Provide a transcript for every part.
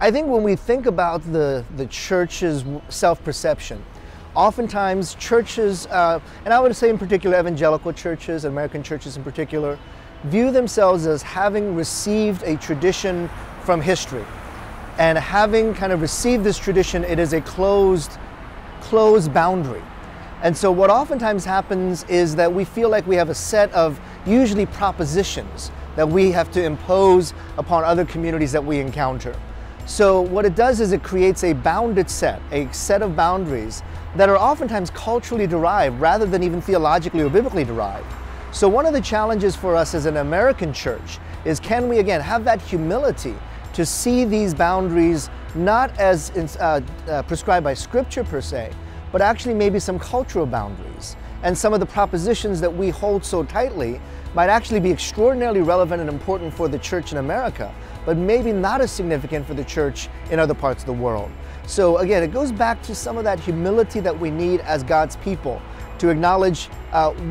I think when we think about the church's self-perception, oftentimes churches, and I would say in particular evangelical churches, American churches in particular, view themselves as having received a tradition from history. And having kind of received this tradition, it is a closed boundary. And so what oftentimes happens is that we feel like we have a set of usually propositions that we have to impose upon other communities that we encounter. So what it does is it creates a bounded set, a set of boundaries that are oftentimes culturally derived rather than even theologically or biblically derived. So one of the challenges for us as an American church is, can we again have that humility to see these boundaries not as prescribed by Scripture per se, but actually maybe some cultural boundaries. And some of the propositions that we hold so tightly might actually be extraordinarily relevant and important for the church in America, but maybe not as significant for the church in other parts of the world. So again, it goes back to some of that humility that we need as God's people to acknowledge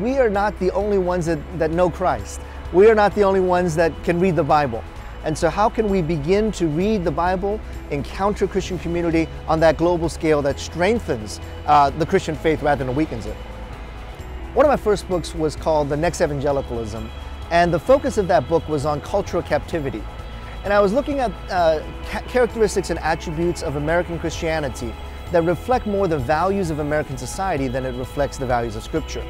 we are not the only ones that know Christ. We are not the only ones that can read the Bible. And so how can we begin to read the Bible, encounter Christian community on that global scale that strengthens the Christian faith rather than weakens it? One of my first books was called The Next Evangelicalism, and the focus of that book was on cultural captivity. And I was looking at characteristics and attributes of American Christianity that reflect more the values of American society than it reflects the values of Scripture.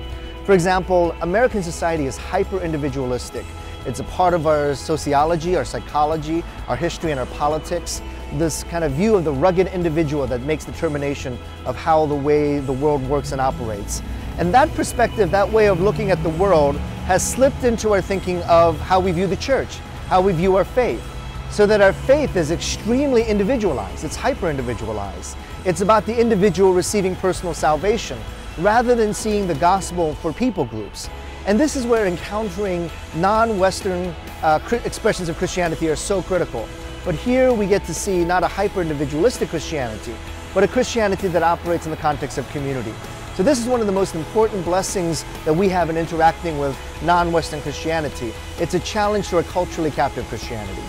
For example, American society is hyper-individualistic. It's a part of our sociology, our psychology, our history, and our politics. This kind of view of the rugged individual that makes determination of how the way the world works and operates. And that perspective, that way of looking at the world, has slipped into our thinking of how we view the church, how we view our faith. So that our faith is extremely individualized. It's hyper-individualized. It's about the individual receiving personal salvation, rather than seeing the gospel for people groups. And this is where encountering non-Western expressions of Christianity are so critical. But here we get to see not a hyper-individualistic Christianity, but a Christianity that operates in the context of community. So this is one of the most important blessings that we have in interacting with non-Western Christianity. It's a challenge to a culturally captive Christianity.